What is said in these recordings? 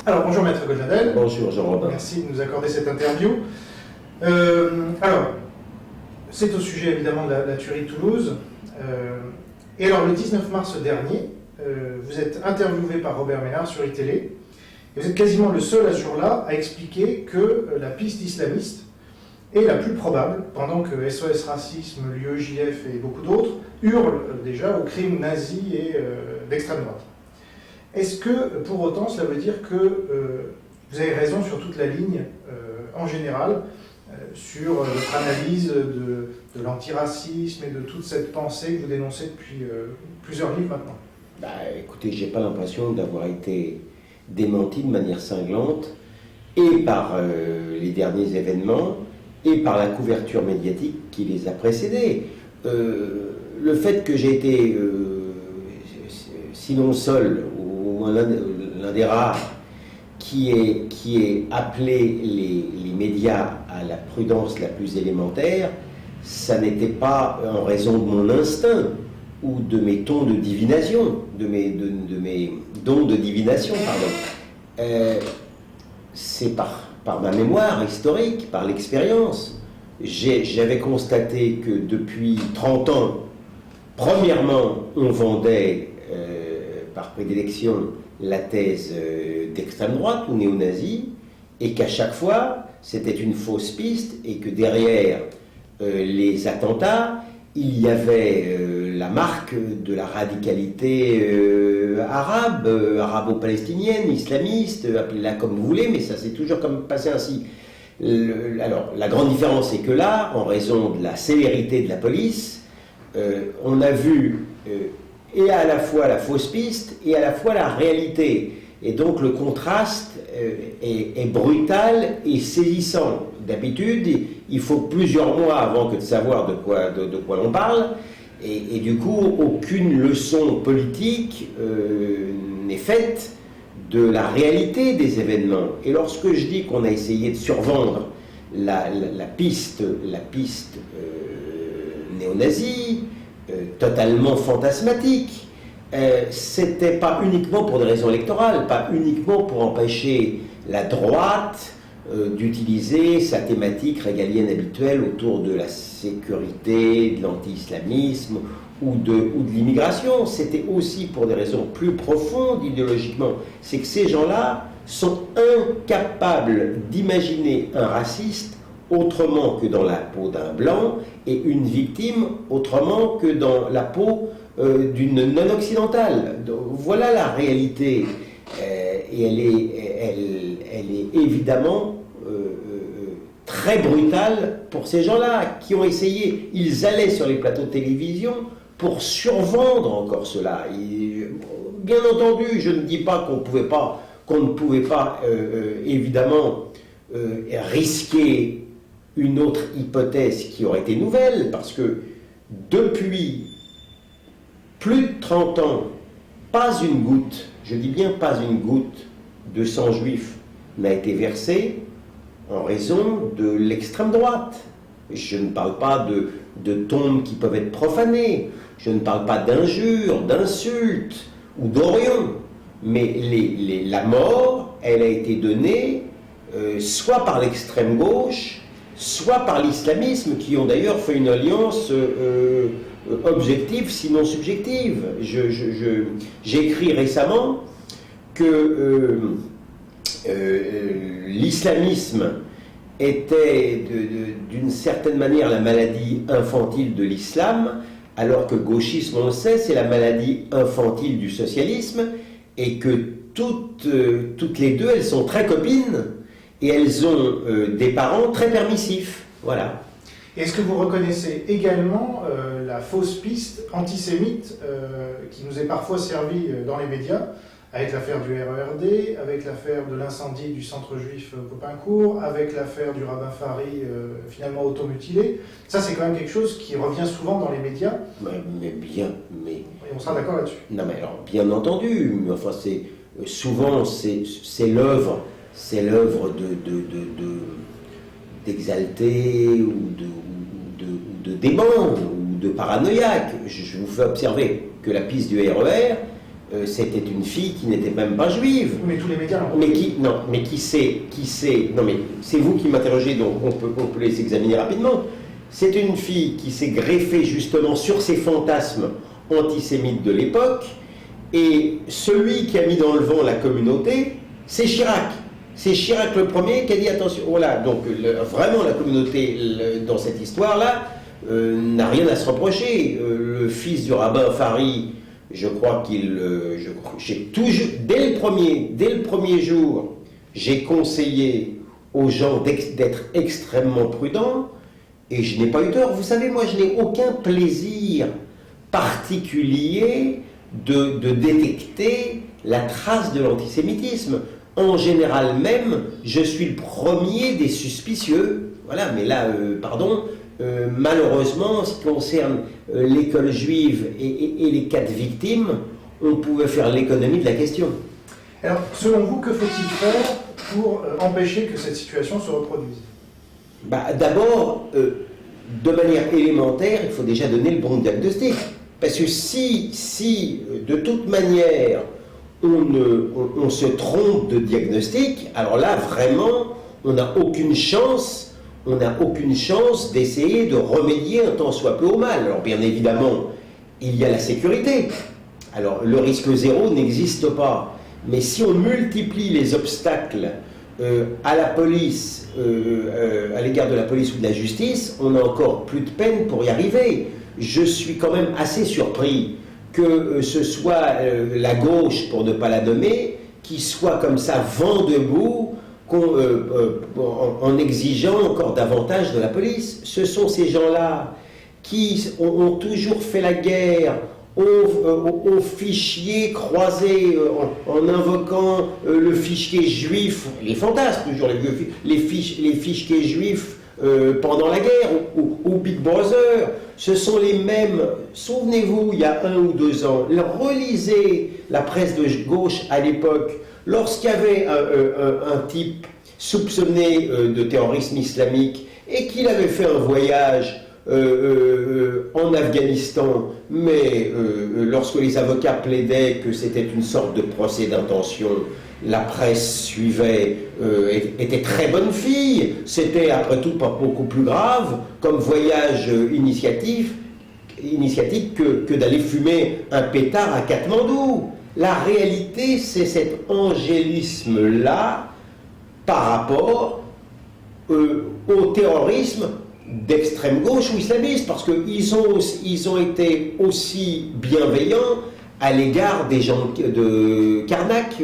Alors, bonjour Maître Goldnadel. Bonjour Jean-Robin. Merci de nous accorder cette interview. Alors, c'est au sujet évidemment de la tuerie de Toulouse. Et alors, le 19 mars dernier, vous êtes interviewé par Robert Ménard sur iTélé. Et vous êtes quasiment le seul à ce jour-là à expliquer que la piste islamiste est la plus probable, pendant que SOS Racisme, l'UEJF et beaucoup d'autres hurlent déjà aux crimes nazis et d'extrême droite. Est-ce que, pour autant, cela veut dire que vous avez raison sur toute la ligne, en général, sur votre analyse de l'antiracisme et de toute cette pensée que vous dénoncez depuis plusieurs livres maintenant? Écoutez, j'ai pas l'impression d'avoir été démenti de manière cinglante, et par les derniers événements, et par la couverture médiatique qui les a précédés. Le fait que j'ai été, sinon seul, ou l'un des rares, qui ait appelé les médias à la prudence la plus élémentaire, ça n'était pas en raison de mon instinct ou de mes tons de divination, de mes dons de divination, pardon. C'est par ma mémoire historique, par l'expérience. J'avais constaté que depuis 30 ans, premièrement, on vendait par prédilection la thèse d'extrême droite ou néo-nazie, et qu'à chaque fois, c'était une fausse piste, et que derrière les attentats, il y avait la marque de la radicalité arabe, arabo-palestinienne, islamiste, appelez-la comme vous voulez, mais ça s'est toujours comme passé ainsi. Alors, la grande différence, c'est que là, en raison de la sévérité de la police, on a vu et à la fois la fausse piste et à la fois la réalité. Et donc le contraste est brutal et saisissant. D'habitude, il faut plusieurs mois avant que de savoir de quoi l'on parle, et du coup, aucune leçon politique n'est faite de la réalité des événements. Et lorsque je dis qu'on a essayé de survendre la piste néo-nazie, totalement fantasmatique, c'était pas uniquement pour des raisons électorales, pas uniquement pour empêcher la droite d'utiliser sa thématique régalienne habituelle autour de la sécurité, de l'anti-islamisme ou de l'immigration. C'était aussi pour des raisons plus profondes idéologiquement. C'est que ces gens-là sont incapables d'imaginer un raciste autrement que dans la peau d'un blanc et une victime autrement que dans la peau d'une non-occidentale. Voilà la réalité, et elle est évidemment très brutale pour ces gens-là qui ont essayé. Ils allaient sur les plateaux de télévision pour survendre encore cela. Et, bien entendu, je ne dis pas qu'on ne pouvait pas évidemment risquer une autre hypothèse qui aurait été nouvelle, parce que depuis plus de 30 ans, pas une goutte, je dis bien pas une goutte, de sang juif n'a été versée en raison de l'extrême droite. Je ne parle pas de tombes qui peuvent être profanées, je ne parle pas d'injures, d'insultes ou d'orions, mais la mort, elle a été donnée soit par l'extrême gauche, soit par l'islamisme, qui ont d'ailleurs fait une alliance objective, sinon subjective. J'ai écrit récemment que l'islamisme était d'une certaine manière la maladie infantile de l'islam, alors que le gauchisme, on le sait, c'est la maladie infantile du socialisme, et que toutes les deux, elles sont très copines, et elles ont des parents très permissifs. Voilà. Est-ce que vous reconnaissez également la fausse piste antisémite qui nous est parfois servie dans les médias, avec l'affaire du RERD, avec l'affaire de l'incendie du centre juif Popincourt, avec l'affaire du rabbin Fari finalement automutilé? Ça, c'est quand même quelque chose qui revient souvent dans les médias. Mais Et on sera d'accord là-dessus. Non, mais alors, bien entendu, mais enfin, souvent, c'est l'œuvre d'exaltés ou de démons, ou de paranoïaque. Je vous fais observer que la piste du RER, c'était une fille qui n'était même pas juive. Mais tous les médias l'ont Mais non mais c'est vous qui m'interrogez, donc on peut les examiner rapidement. C'est une fille qui s'est greffée justement sur ces fantasmes antisémites de l'époque, et celui qui a mis dans le vent la communauté, c'est Chirac. C'est Chirac le premier qui a dit attention, voilà, donc vraiment la communauté dans cette histoire-là n'a rien à se reprocher. Le fils du rabbin Fari, je crois j'ai toujours, dès le premier jour, j'ai conseillé aux gens d'être extrêmement prudents, et je n'ai pas eu tort. Vous savez, moi, je n'ai aucun plaisir particulier de détecter la trace de l'antisémitisme. En général même, je suis le premier des suspicieux. Voilà, mais là, malheureusement, en ce qui concerne l'école juive et les 4 victimes, on pouvait faire l'économie de la question. Alors, selon vous, que faut-il faire pour empêcher que cette situation se reproduise? D'abord, de manière élémentaire, il faut déjà donner le bon diagnostic. Parce que si de toute manière, on se trompe de diagnostic, alors là, vraiment, on n'a aucune chance d'essayer de remédier un tant soit peu au mal. Alors, bien évidemment, il y a la sécurité. Alors, le risque zéro n'existe pas. Mais si on multiplie les obstacles à la police, à l'égard de la police ou de la justice, on a encore plus de peine pour y arriver. Je suis quand même assez surpris que ce soit la gauche, pour ne pas la nommer, qui soit comme ça vent debout en exigeant encore davantage de la police. Ce sont ces gens-là qui ont toujours fait la guerre aux fichiers croisés, en invoquant le fichier juif, les fantasmes toujours, les fichiers juifs pendant la guerre, ou Big Brother. Ce sont les mêmes. Souvenez-vous, il y a 1 ou 2 ans, relisez la presse de gauche à l'époque, lorsqu'il y avait un type soupçonné de terrorisme islamique et qu'il avait fait un voyage en Afghanistan, mais lorsque les avocats plaidaient que c'était une sorte de procès d'intention, la presse suivait, était très bonne fille, c'était après tout pas beaucoup plus grave comme voyage initiatique que d'aller fumer un pétard à Katmandou. La réalité, c'est cet angélisme-là par rapport au terrorisme d'extrême gauche ou islamiste, parce qu'ils ont été aussi bienveillants à l'égard des gens de Karnak,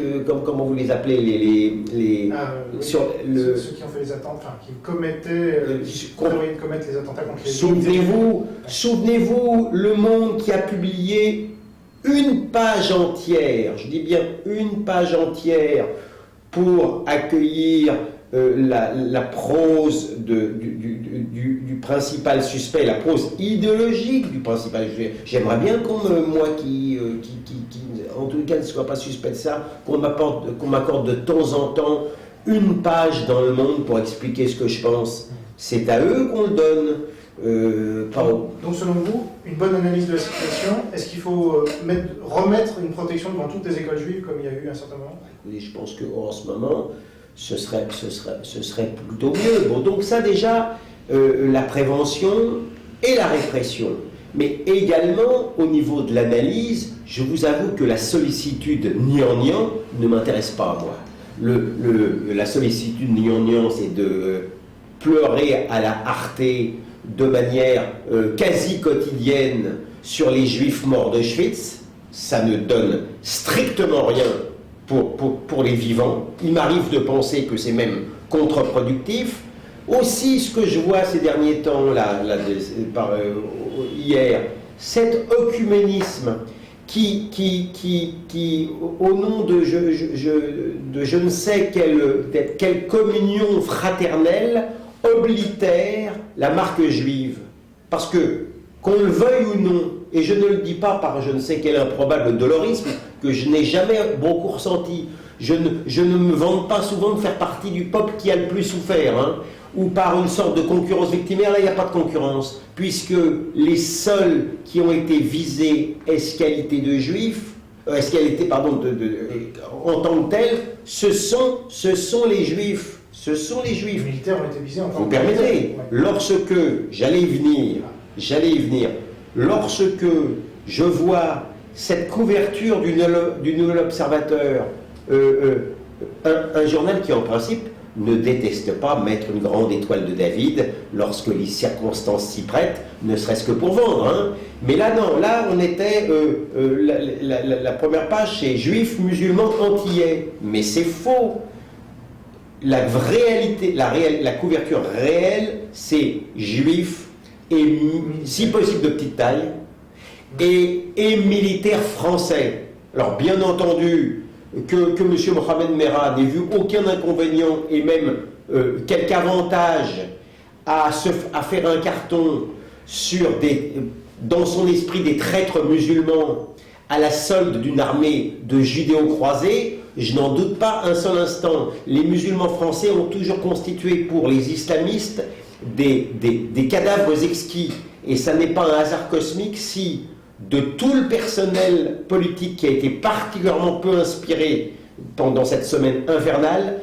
comment vous les appelez, ceux qui ont fait les attentats, qui commettaient, qui commettent les attentats contre les... Souvenez-vous, Le Monde qui a publié une page entière, je dis bien une page entière, pour accueillir la prose du principal suspect, la prose idéologique du principal suspect. J'aimerais bien moi qui en tout cas ne soit pas suspect de ça, qu'on m'accorde de temps en temps une page dans Le Monde pour expliquer ce que je pense. C'est à eux qu'on le donne. Donc selon vous, une bonne analyse de la situation, est-ce qu'il faut remettre une protection devant toutes les écoles juives comme il y a eu à un certain moment? Oui, je pense qu'en ce moment, ce serait plutôt mieux. Bon, donc ça déjà, la prévention et la répression. Mais également, au niveau de l'analyse, je vous avoue que la sollicitude gnangnan ne m'intéresse pas, moi. La sollicitude gnangnan, c'est de pleurer à la Arte de manière quasi quotidienne sur les juifs morts d'Auschwitz. Ça ne donne strictement rien pour les vivants. Il m'arrive de penser que c'est même contre-productif. Aussi, ce que je vois ces derniers temps, hier, cet œcuménisme qui au nom de je ne sais quelle communion fraternelle, oblitère la marque juive. Parce que, qu'on le veuille ou non, et je ne le dis pas par je ne sais quel improbable dolorisme que je n'ai jamais beaucoup ressenti, je ne me vante pas souvent de faire partie du peuple qui a le plus souffert, hein. ou par une sorte de concurrence victimaire, là il n'y a pas de concurrence, puisque les seuls qui ont été visés ès-qualité de juifs, ès-qualité, pardon, en tant que tels, ce sont les juifs. Ce sont les juifs. Les militaires ont été visés en tant Vous que permettez, militaires. Ouais. lorsque j'allais y venir, lorsque je vois cette couverture du Nouvel Observateur, un journal qui en principe ne déteste pas mettre une grande étoile de David lorsque les circonstances s'y prêtent, ne serait-ce que pour vendre. Hein. Mais là, non, là, on était, la première page, c'est Juifs musulmans antillais. Mais c'est faux. La réalité, la couverture réelle, c'est Juifs, et si possible de petite taille, et militaires français. Alors, bien entendu, que M. Mohamed Merah n'ait vu aucun inconvénient et même quelque avantage à faire un carton sur dans son esprit des traîtres musulmans à la solde d'une armée de judéo-croisés, je n'en doute pas un seul instant. Les musulmans français ont toujours constitué pour les islamistes des cadavres exquis. Et ça n'est pas un hasard cosmique si de tout le personnel politique qui a été particulièrement peu inspiré pendant cette semaine infernale,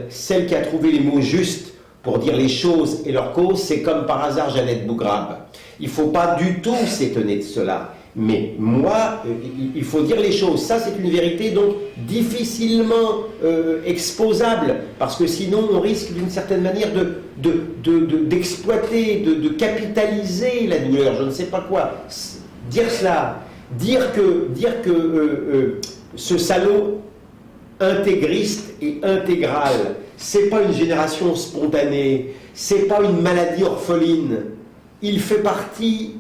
celle qui a trouvé les mots justes pour dire les choses et leurs causes, c'est comme par hasard Jeannette Bougrab. Il ne faut pas du tout s'étonner de cela. Mais moi, il faut dire les choses. Ça, c'est une vérité donc difficilement exposable, parce que sinon on risque d'une certaine manière d'exploiter, de capitaliser la douleur. Je ne sais pas quoi. Dire cela, dire que ce salaud intégriste et intégral, c'est pas une génération spontanée, c'est pas une maladie orpheline. Il fait partie.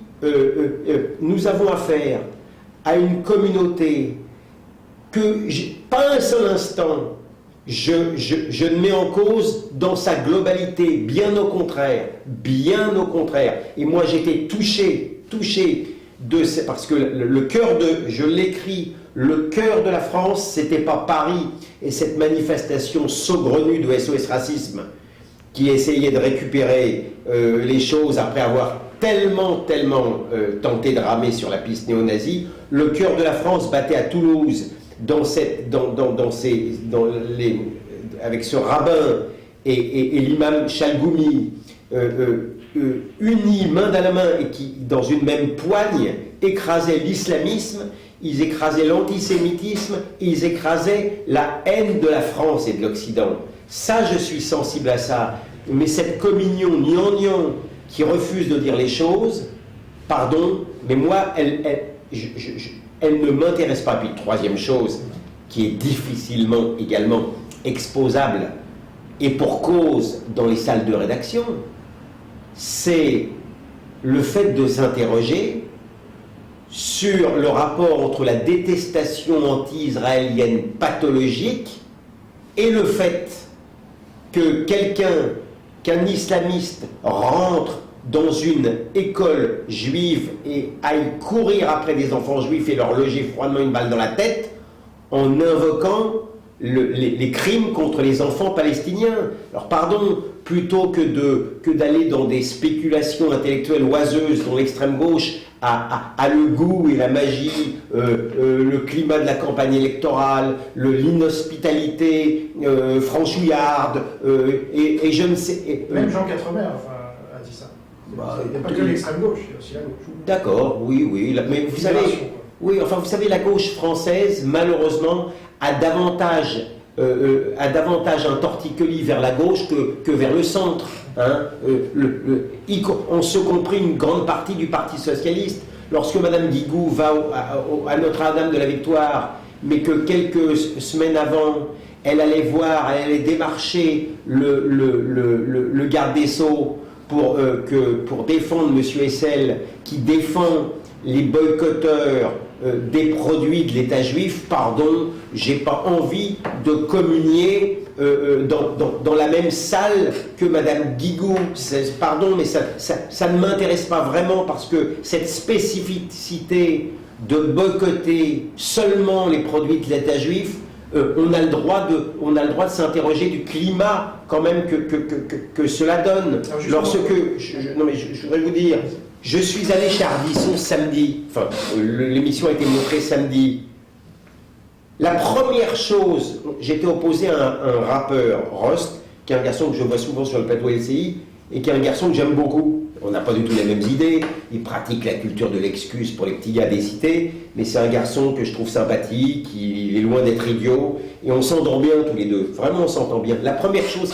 Nous avons affaire à une communauté que, pas un seul instant, je ne mets en cause dans sa globalité, bien au contraire, bien au contraire. Et moi j'étais touché parce que le cœur je l'écris, le cœur de la France, c'était pas Paris et cette manifestation saugrenue de SOS Racisme qui essayait de récupérer les choses après avoir tellement tenté de ramer sur la piste néo-nazie. Le cœur de la France battait à Toulouse avec ce rabbin et l'imam Chalgoumi unis main dans la main et qui, dans une même poigne, écrasaient l'islamisme, ils écrasaient l'antisémitisme, ils écrasaient la haine de la France et de l'Occident. Ça, je suis sensible à ça. Mais cette communion gnangnan qui refuse de dire les choses, pardon, mais moi, elle ne m'intéresse pas. Puis, troisième chose, qui est difficilement également exposable, et pour cause dans les salles de rédaction, c'est le fait de s'interroger sur le rapport entre la détestation anti-israélienne pathologique et le fait que qu'un islamiste rentre dans une école juive et aille courir après des enfants juifs et leur loger froidement une balle dans la tête en invoquant les crimes contre les enfants palestiniens. Alors pardon, plutôt que d'aller dans des spéculations intellectuelles oiseuses dont l'extrême gauche a le goût et la magie, le climat de la campagne électorale, l'inhospitalité franchouillarde, et je ne sais... Même Jean Quatremer a dit ça. Il n'y a pas que l'extrême gauche, il y a aussi la gauche. D'accord, oui, mais vous savez... Oui, enfin, vous savez, la gauche française, malheureusement, a davantage un torticolis vers la gauche que vers le centre. Hein. On se compris une grande partie du Parti Socialiste. Lorsque Mme Guigou va à Notre-Dame de la Victoire, mais que quelques semaines avant, elle allait démarcher le garde des Sceaux pour défendre M. Hessel, qui défend les boycotteurs des produits de l'État juif, pardon, j'ai pas envie de communier dans la même salle que Madame Guigou. Pardon, mais ça ne m'intéresse pas vraiment, parce que cette spécificité de boycotter seulement les produits de l'État juif on a le droit de s'interroger du climat quand même que cela donne. Lorsque, non mais je voudrais vous dire, je suis allé chez Ardisson samedi, enfin l'émission a été montrée samedi. La première chose, j'étais opposé à un rappeur, Rust, qui est un garçon que je vois souvent sur le plateau LCI, et qui est un garçon que j'aime beaucoup. On n'a pas du tout les mêmes idées, il pratique la culture de l'excuse pour les petits gars des cités, mais c'est un garçon que je trouve sympathique, il est loin d'être idiot, et on s'entend bien tous les deux, vraiment on s'entend bien. La première chose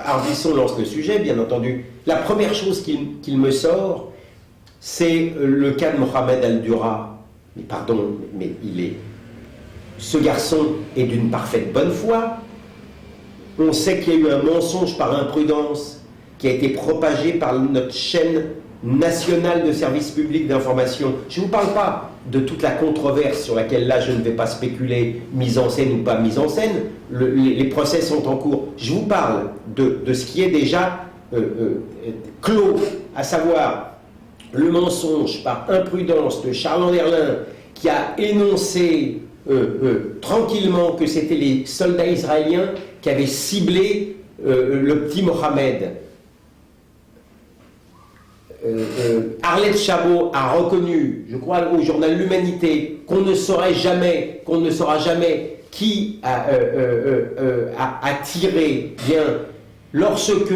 Ardisson lance le sujet, bien entendu, la première chose qu'il me sort, c'est le cas de Mohamed Al-Dura. Mais pardon, mais ce garçon est d'une parfaite bonne foi. On sait qu'il y a eu un mensonge par imprudence qui a été propagé par notre chaîne nationale de service public d'information. Je ne vous parle pas de toute la controverse sur laquelle là je ne vais pas spéculer, mise en scène ou pas mise en scène, les procès sont en cours. Je vous parle de ce qui est déjà clos, à savoir le mensonge par imprudence de Charles Anderlin qui a énoncé tranquillement que c'était les soldats israéliens qui avaient ciblé le petit Mohamed. Arlette Chabot a reconnu, je crois au journal L'Humanité, qu'on ne saura jamais qui a tiré bien lorsque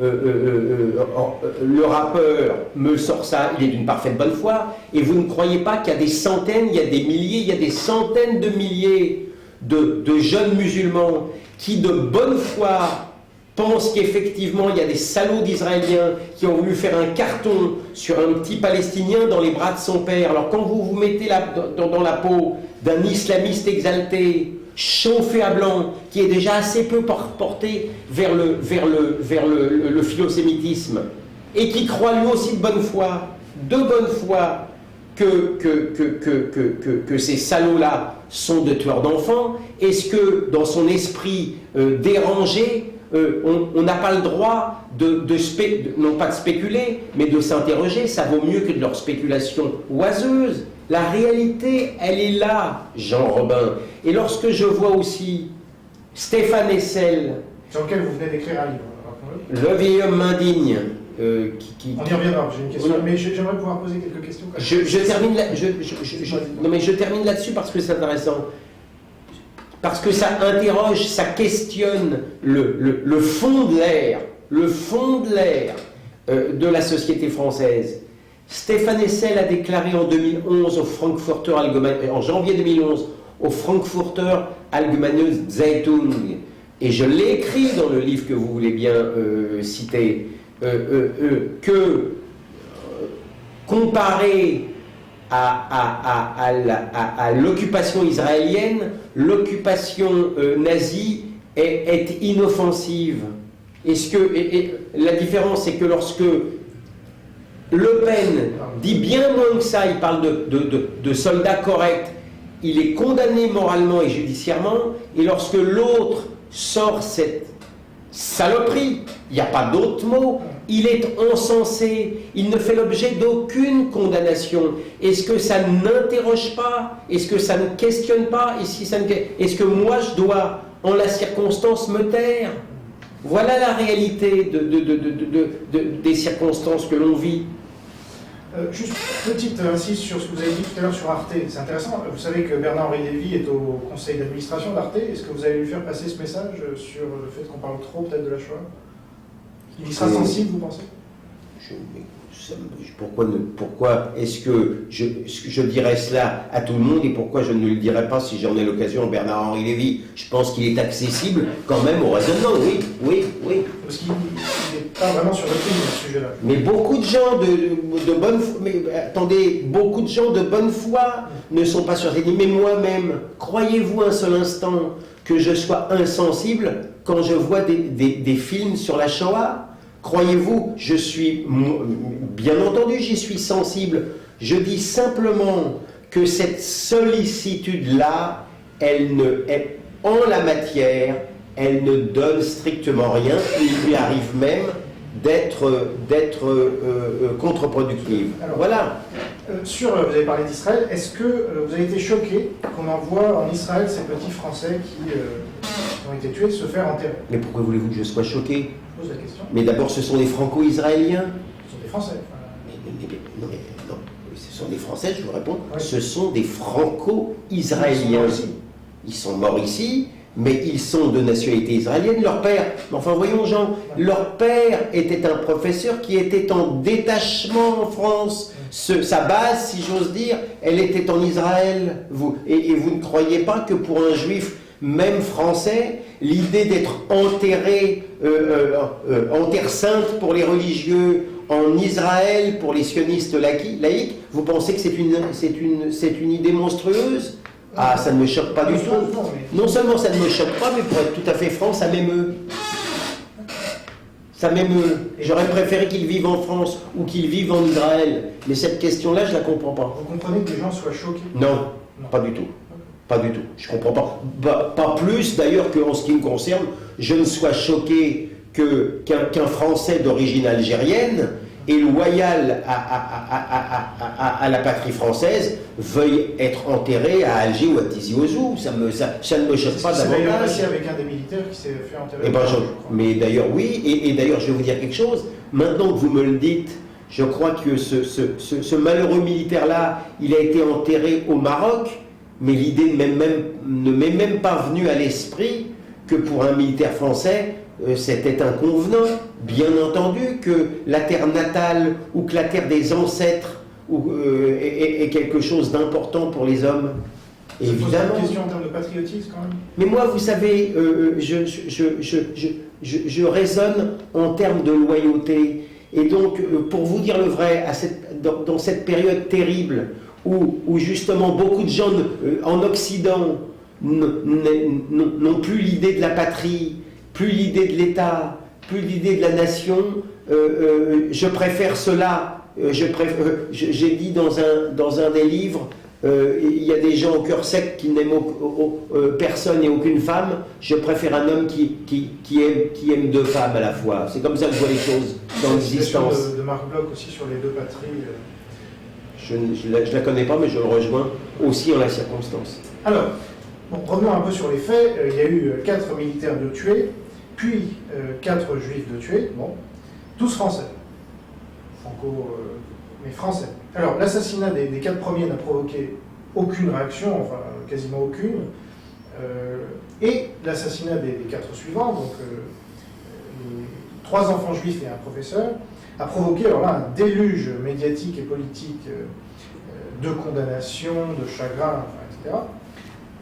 le rappeur me sort ça, il est d'une parfaite bonne foi, et vous ne croyez pas qu'il y a des centaines, il y a des milliers, il y a des centaines de milliers de jeunes musulmans qui de bonne foi pensent qu'effectivement il y a des salauds d'Israéliens qui ont voulu faire un carton sur un petit Palestinien dans les bras de son père. Alors quand vous vous mettez dans la peau d'un islamiste exalté, chauffé à blanc, qui est déjà assez peu porté vers le philosémitisme, et qui croit lui aussi de bonne foi, que ces salauds-là sont de tueurs d'enfants, est-ce que dans son esprit dérangé, on n'a pas le droit non pas de spéculer, mais de s'interroger? Ça vaut mieux que de leur spéculation oiseuse. La réalité, elle est là, Jean Robin. Et lorsque je vois aussi Stéphane Hessel, sur lequel vous venez d'écrire un livre, rappelons-le. Le vieil homme indigne, On y reviendra, j'ai une question, mais j'aimerais pouvoir poser quelques questions. Je termine là-dessus parce que c'est intéressant. Parce que ça interroge, ça questionne le fond de l'air, de la société française. Stéphane Hessel a déclaré en 2011 en janvier 2011 au Frankfurter Allgemeine Zeitung, et je l'ai écrit dans le livre que vous voulez bien citer, que comparé à l'occupation israélienne, l'occupation nazie est inoffensive. La différence, c'est que lorsque Le Pen dit bien moins que ça, il parle de soldats corrects, il est condamné moralement et judiciairement, et lorsque l'autre sort cette saloperie, il n'y a pas d'autre mot, il est encensé, il ne fait l'objet d'aucune condamnation. Est-ce que ça n'interroge pas? Est-ce que ça ne questionne pas? Est-ce que moi je dois, en la circonstance, me taire? Voilà la réalité des circonstances que l'on vit. Juste petite insiste sur ce que vous avez dit tout à l'heure sur Arte. C'est intéressant. Vous savez que Bernard-Henri Lévy est au conseil d'administration d'Arte. Est-ce que vous allez lui faire passer ce message sur le fait qu'on parle trop peut-être de la Shoah? Il y sera sensible, vous pensez? Pourquoi est-ce que je dirais cela à tout le monde, et pourquoi je ne le dirais pas si j'en ai l'occasion à Bernard-Henri Lévy? Je pense qu'il est accessible quand même au raisonnement, oui. Parce qu'il n'est pas vraiment sur le film, ce sujet-là. Mais beaucoup de gens de bonne foi, beaucoup de gens de bonne foi ne sont pas sur cette ligne. Mais moi-même, croyez-vous un seul instant que je sois insensible quand je vois des films sur la Shoah? Croyez-vous, bien entendu, j'y suis sensible. Je dis simplement que cette sollicitude-là, en la matière, elle ne donne strictement rien. Il lui arrive même contre-productive. Alors, Voilà. vous avez parlé d'Israël, est-ce que vous avez été choqué qu'on envoie en Israël ces petits Français qui ont été tués se faire enterrer? Mais pourquoi voulez-vous que je sois choqué? Je pose la question. Mais d'abord, ce sont des Franco-Israéliens. Ce sont des Français. Non, ce sont des Français, je vous réponds. Oui. Ce sont des Franco-Israéliens. Ils sont morts ici, mais ils sont de nationalité israélienne. Leur père, enfin voyons Jean, leur père était un professeur qui était en détachement en France. Sa base, si j'ose dire, elle était en Israël. Et vous ne croyez pas que pour un juif, même français, l'idée d'être enterré en terre sainte pour les religieux, en Israël pour les sionistes laïcs, vous pensez que c'est une idée monstrueuse? Ah, ça ne me choque pas du tout. Non seulement ça ne me choque pas, mais pour être tout à fait franc, ça m'émeut. Ça m'émeut. J'aurais préféré qu'ils vivent en France ou qu'ils vivent en Israël. Mais cette question-là, je ne la comprends pas. Vous comprenez que les gens soient choqués? Non, pas du tout. Pas du tout. Je ne comprends pas. Pas plus d'ailleurs qu'en ce qui me concerne, je ne sois choqué qu'un Français d'origine algérienne et loyal à la patrie française veuille être enterré à Alger ou à Tizi Ouzou. Ça ne me choque pas davantage. C'est d'ailleurs davantage. passé avec un des militaires qui s'est fait enterrer. Eh ben, mais d'ailleurs oui, et d'ailleurs je vais vous dire quelque chose. Maintenant que vous me le dites, je crois que ce malheureux militaire-là, il a été enterré au Maroc, mais l'idée ne m'est même pas venue à l'esprit que pour un militaire français, c'était inconvenant, bien entendu, que la terre natale ou que la terre des ancêtres est quelque chose d'important pour les hommes. Évidemment. C'est une question en termes de patriotisme quand même. Mais moi, vous savez, je raisonne en termes de loyauté. Et donc, pour vous dire le vrai, dans cette période terrible où justement beaucoup de gens en Occident n'ont plus l'idée de la patrie, plus l'idée de l'État, plus l'idée de la nation, je préfère cela. J'ai dit dans un des livres, il y a des gens au cœur sec qui n'aiment personne et aucune femme. Je préfère un homme qui aime deux femmes à la fois. C'est comme ça que je vois les choses dans l'existence. De Marc Bloch aussi sur les deux patries. Je ne la connais pas, mais je le rejoins aussi en la circonstance. Alors, revenons un peu sur les faits. Il y a eu 4 militaires de tués, puis 4 juifs de tués, tous français. Mais français. Alors, l'assassinat des 4 premiers n'a provoqué aucune réaction, enfin quasiment aucune, et l'assassinat des 4 suivants, donc les 3 enfants juifs et un professeur, a provoqué alors là un déluge médiatique et politique de condamnation, de chagrin, etc.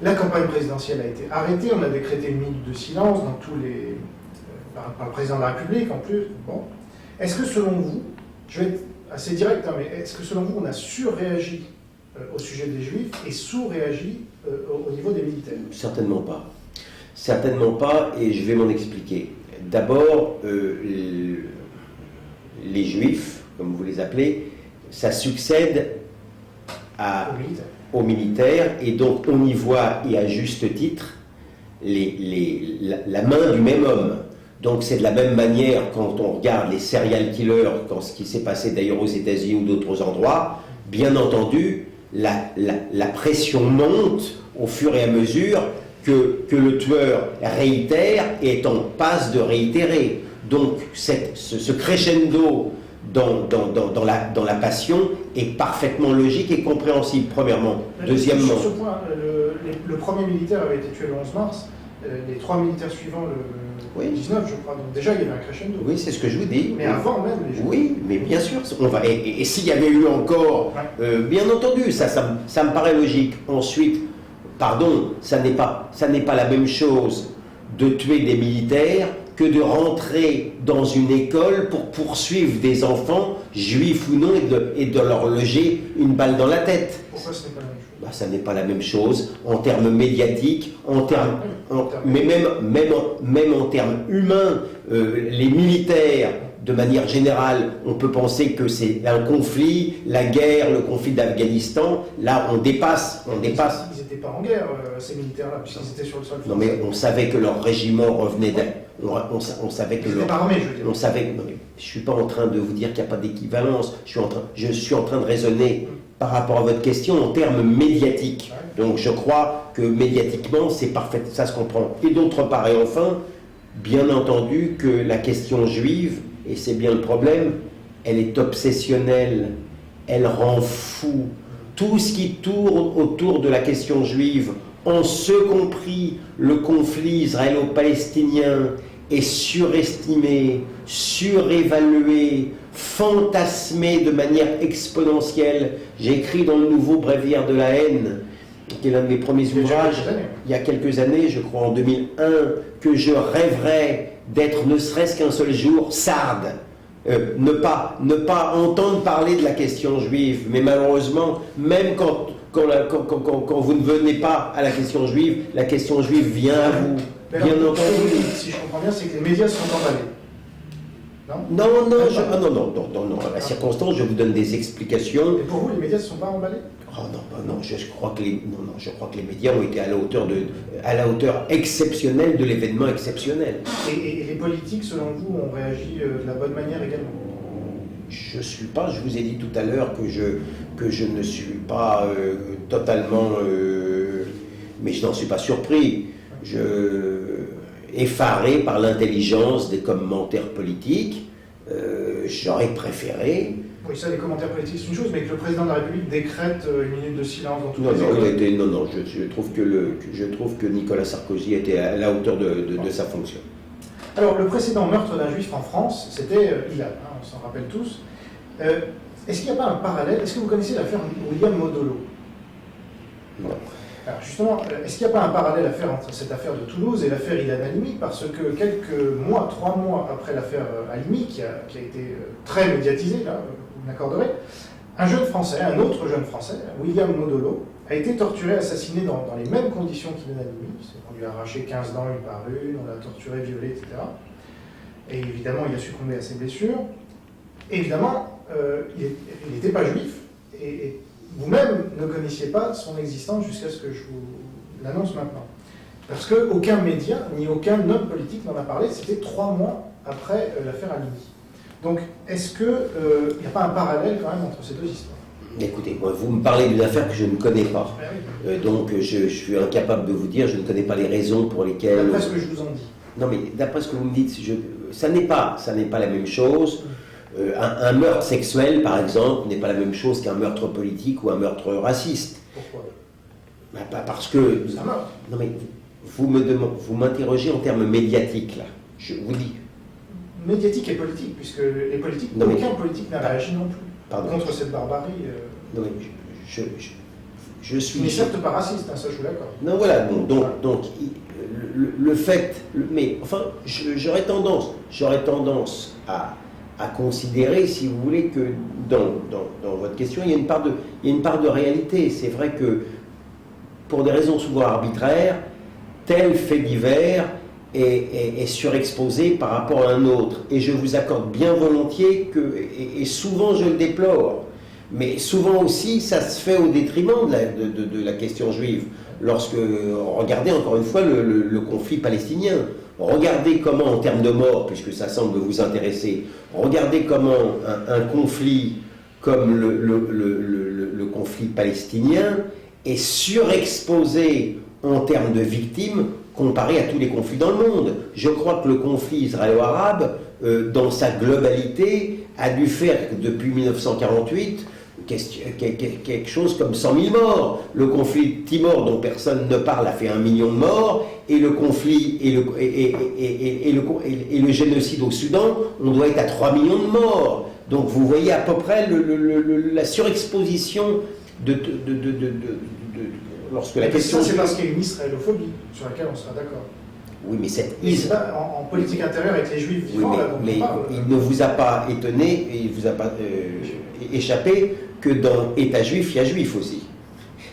La campagne présidentielle a été arrêtée, on a décrété une minute de silence dans tous les par le président de la République en plus. Bon. Est-ce que selon vous, je vais être assez direct, mais est-ce que selon vous on a surréagi au sujet des Juifs et sous-réagi au niveau des militaires? Certainement pas. Certainement pas, et je vais m'en expliquer. D'abord, les Juifs, comme vous les appelez, ça succède aux militaires, et donc on y voit, et à juste titre, la main du même homme. Donc c'est de la même manière quand on regarde les serial killers, quand ce qui s'est passé d'ailleurs aux États-Unis ou d'autres endroits, bien entendu, la pression monte au fur et à mesure que le tueur réitère et est en passe de réitérer. Donc ce crescendo dans la passion est parfaitement logique et compréhensible, premièrement. Deuxièmement... Sur ce point, le premier militaire avait été tué le 11 mars, les 3 militaires suivants le 19, je crois. Donc déjà, il y avait un crescendo. Oui, c'est ce que je vous dis. Mais avant même les Juifs. Oui, mais bien sûr. Et s'il y avait eu encore... bien entendu, ça me paraît logique. Ensuite, pardon, ça n'est pas la même chose de tuer des militaires que de rentrer dans une école pour poursuivre des enfants, juifs ou non, et de leur loger une balle dans la tête. Pourquoi ce n'est pas la même chose? Ça n'est pas la même chose en termes médiatiques, mais même en termes humains. Les militaires, de manière générale, on peut penser que c'est un conflit, la guerre, le conflit d'Afghanistan. Là, on dépasse. Ils n'étaient pas en guerre, ces militaires-là, puisqu'ils étaient sur le sol. Non, mais on savait que leur régiment revenait on savait que ils n'étaient pas armés, je veux dire. On savait, non, mais je ne suis pas en train de vous dire qu'il n'y a pas d'équivalence, je suis en train de raisonner par rapport à votre question en termes médiatiques. Donc je crois que médiatiquement, c'est parfait, ça se comprend. Et d'autre part, et enfin, bien entendu que la question juive, et c'est bien le problème, elle est obsessionnelle, elle rend fou. Tout ce qui tourne autour de la question juive, en ce compris le conflit israélo-palestinien, est surestimé, surévalué, fantasmé de manière exponentielle. J'ai écrit dans le nouveau Bréviaire de la haine, qui est l'un de mes premiers ouvrages, il y a quelques années, je crois en 2001, que je rêverais d'être ne serait-ce qu'un seul jour sarde. Ne pas entendre parler de la question juive, mais malheureusement, même quand vous ne venez pas à la question juive vient à vous. Bien entendu. Si je comprends bien, c'est que les médias sont emballés. Non, à la circonstance, je vous donne des explications. Et pour vous, les médias ne sont pas emballés? Oh non, je crois que les médias ont été à la hauteur exceptionnelle de l'événement exceptionnel. Et les politiques, selon vous, ont réagi de la bonne manière également? Je vous ai dit tout à l'heure que je ne suis pas totalement, mais je n'en suis pas surpris. Effaré par l'intelligence des commentaires politiques, j'aurais préféré. Oui, ça, les commentaires politiques, c'est une chose, mais que le président de la République décrète une minute de silence dans toutes les écoles. Je trouve que Nicolas Sarkozy était à la hauteur de sa fonction. Alors, le précédent meurtre d'un juif en France, c'était Ilan, on s'en rappelle tous. Est-ce qu'il n'y a pas un parallèle? Est-ce que vous connaissez l'affaire William Modolo? Non. Alors justement, est-ce qu'il n'y a pas un parallèle à faire entre cette affaire de Toulouse et l'affaire Ilan Halimi? Parce que quelques mois, 3 mois après l'affaire Halimi, qui a été très médiatisée, là, vous m'accorderez, un autre jeune Français, William Modolo, a été torturé, assassiné dans les mêmes conditions qu'Ilan Halimi. On lui a arraché 15 dents une par une, on l'a torturé, violé, etc. Et évidemment, il a succombé à ses blessures. Et évidemment, il n'était pas juif. Et vous-même ne connaissiez pas son existence jusqu'à ce que je vous l'annonce maintenant. Parce qu'aucun média, ni aucun homme politique n'en a parlé, c'était 3 mois après l'affaire Halimi. Donc, est-ce qu'il n'y a pas un parallèle quand même entre ces deux histoires? Écoutez, moi, vous me parlez d'une affaire que je ne connais pas. Donc, je suis incapable de vous dire, je ne connais pas les raisons pour lesquelles... D'après ce que je vous en dis. Non, mais d'après ce que vous me dites, ça n'est pas la même chose. Un meurtre sexuel, par exemple, n'est pas la même chose qu'un meurtre politique ou un meurtre raciste. Pourquoi? Parce que... C'est un meurtre. Non, mais vous m'interrogez en termes médiatiques, là. Je vous dis. Médiatique et politique, puisque les politiques, aucun politique n'a réagi non plus contre cette barbarie. Non, mais je suis... Mais certes pas raciste, ça je vous l'accorde. Non, voilà, donc le fait... Mais enfin, j'aurais tendance à considérer, si vous voulez, que dans votre question, il y a une part de réalité. C'est vrai que, pour des raisons souvent arbitraires, tel fait divers est surexposé par rapport à un autre. Et je vous accorde bien volontiers que, et souvent je le déplore, mais souvent aussi ça se fait au détriment de la question juive. Regardez encore une fois le conflit palestinien. Regardez comment, en termes de mort, puisque ça semble vous intéresser, regardez comment un conflit comme le conflit palestinien est surexposé en termes de victimes comparé à tous les conflits dans le monde. Je crois que le conflit israélo-arabe, dans sa globalité, a dû faire depuis 1948 quelque chose comme 100 000 morts. Le conflit de Timor, dont personne ne parle, a fait 1 million de morts, et le conflit et le génocide au Soudan, on doit être à 3 millions de morts. Donc vous voyez à peu près la surexposition lorsque la question... Ça, c'est parce qu'il y a une israélophobie, sur laquelle on sera d'accord. Oui, mais cette en politique intérieure avec les juifs vivants, mais il ne vous a pas étonné, et il ne vous a pas échappé que dans État juif, il y a juif aussi.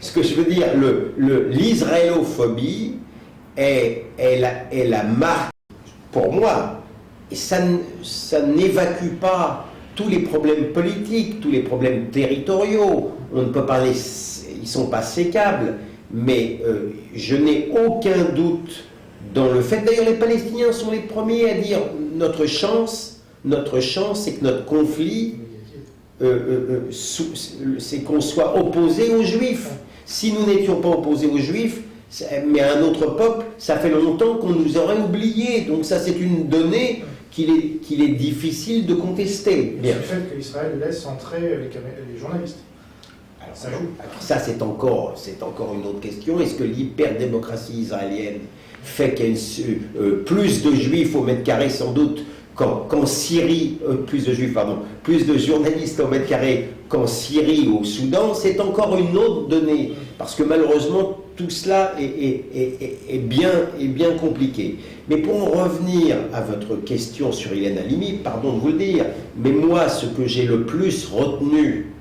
Ce que je veux dire, l'israélophobie est la marque, pour moi, et ça n'évacue pas tous les problèmes politiques, tous les problèmes territoriaux. On ne peut pas ils ne sont pas sécables, mais je n'ai aucun doute dans le fait. D'ailleurs, les Palestiniens sont les premiers à dire notre chance, Notre chance, c'est que notre conflit, c'est qu'on soit opposé aux Juifs. Si nous n'étions pas opposés aux Juifs, mais à un autre peuple, ça fait longtemps qu'on nous aurait oubliés. Donc ça, c'est une donnée qu'il est difficile de contester. Bien. Le fait qu'Israël laisse entrer les journalistes. Alors, ça joue. Alors ça, c'est encore une autre question. Est-ce que l'hyper-démocratie israélienne fait qu'il y a plus de Juifs au mètre carré, sans doute, qu'en Syrie, plus de Juifs, pardon, plus de journalistes au mètre carré qu'en Syrie ou au Soudan? C'est encore une autre donnée. Parce que malheureusement, tout cela est bien compliqué. Mais pour en revenir à votre question sur Ilan Halimi, pardon de vous le dire, mais moi, ce que j'ai le plus retenu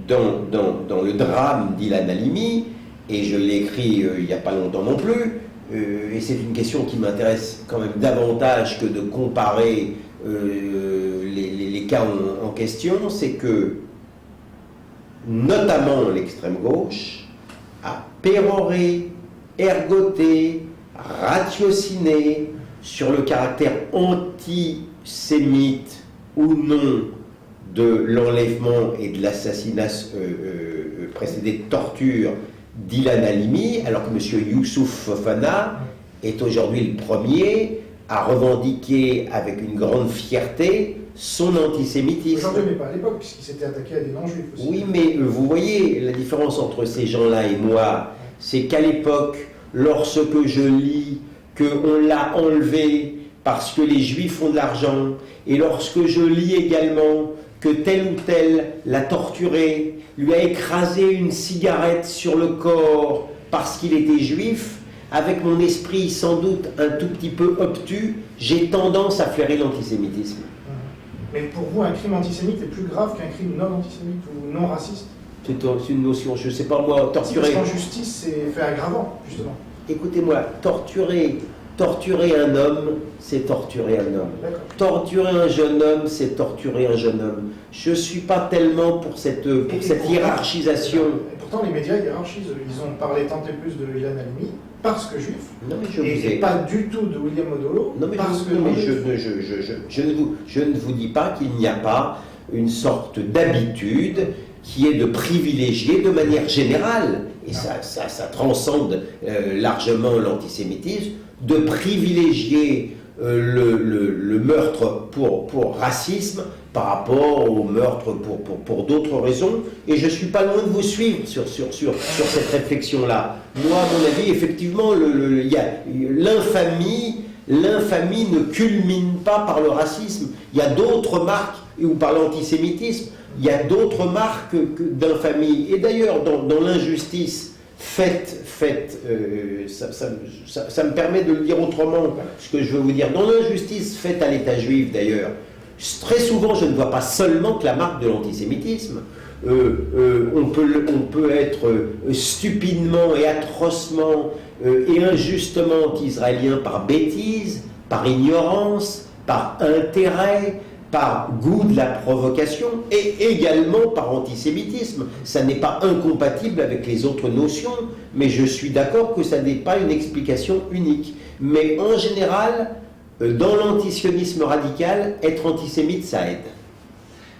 dans le drame d'Ilan Halimi, et je l'ai écrit il n'y a pas longtemps non plus, et c'est une question qui m'intéresse quand même davantage que de comparer les cas en question, c'est que notamment l'extrême gauche a péroré, ergoté, ratiociné sur le caractère antisémite ou non de l'enlèvement et de l'assassinat précédé de torture d'Ilan Halimi, alors que M. Youssouf Fofana est aujourd'hui le premier à revendiquer avec une grande fierté son antisémitisme. Aujourd'hui, mais pas à l'époque, puisqu'il s'était attaqué à des non-juifs aussi. Oui, mais vous voyez, la différence entre ces gens-là et moi, c'est qu'à l'époque, lorsque je lis qu'on l'a enlevé parce que les juifs ont de l'argent, et lorsque je lis également que tel ou tel l'a torturé, lui a écrasé une cigarette sur le corps parce qu'il était juif, avec mon esprit sans doute un tout petit peu obtus, j'ai tendance à flairer l'antisémitisme. Mais pour vous, un crime antisémite est plus grave qu'un crime non antisémite ou non raciste? C'est une notion, je ne sais pas moi, torturer... Parce qu'en justice, c'est fait aggravant, justement. Écoutez-moi, torturer un homme, c'est torturer un homme. Torturer un jeune homme, c'est torturer un jeune homme. Je ne suis pas tellement pour cette hiérarchisation. Et pourtant, les médias hiérarchisent. Ils ont parlé tant et plus de Ilan Halimi parce que juif, non, mais et pas du tout de William Odolo parce que je ne vous dis pas qu'il n'y a pas une sorte d'habitude qui est de privilégier de manière générale, et ça transcende largement l'antisémitisme, de privilégier le meurtre pour racisme par rapport au meurtre pour d'autres raisons, et je ne suis pas loin de vous suivre sur cette réflexion-là. Moi, à mon avis, effectivement, l'infamie ne culmine pas par le racisme. Il y a d'autres marques, ou par l'antisémitisme, il y a d'autres marques d'infamie. Et d'ailleurs, dans l'injustice faite, ça me permet de le dire autrement, ce que je veux vous dire. Dans l'injustice faite à l'État juif, d'ailleurs, très souvent, je ne vois pas seulement que la marque de l'antisémitisme. On peut être stupidement et atrocement et injustement anti-israélien par bêtise, par ignorance, par intérêt, par goût de la provocation et également par antisémitisme. Ça n'est pas incompatible avec les autres notions, mais je suis d'accord que ça n'est pas une explication unique. Mais en général, dans l'antisionisme radical, être antisémite, ça aide.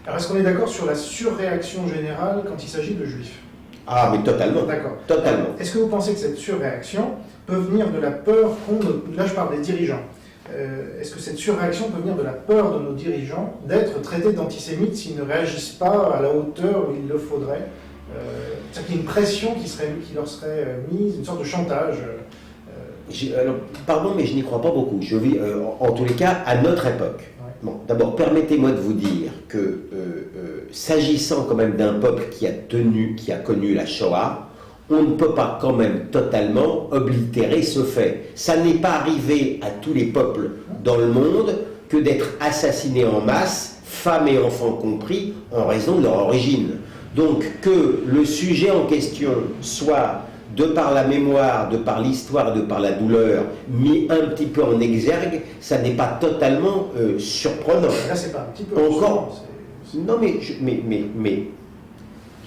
Alors, est-ce qu'on est d'accord sur la surréaction générale quand il s'agit de juifs? Ah, mais totalement. D'accord. Totalement. Est-ce que vous pensez que cette surréaction peut venir de la peur là je parle des dirigeants, est-ce que cette surréaction peut venir de la peur de nos dirigeants d'être traités d'antisémites s'ils ne réagissent pas à la hauteur où il le faudrait? C'est-à-dire qu'il y a une pression qui leur serait mise, une sorte de chantage. Alors, pardon, mais je n'y crois pas beaucoup. Je vis, en tous les cas, à notre époque. Ouais. Bon, d'abord, permettez-moi de vous dire que, s'agissant quand même d'un peuple qui a connu la Shoah, on ne peut pas quand même totalement oblitérer ce fait. Ça n'est pas arrivé à tous les peuples dans le monde que d'être assassinés en masse, femmes et enfants compris, en raison de leur origine. Donc que le sujet en question soit, de par la mémoire, de par l'histoire, de par la douleur, mis un petit peu en exergue, ça n'est pas totalement surprenant. Là, c'est pas un petit peu encore. Non, mais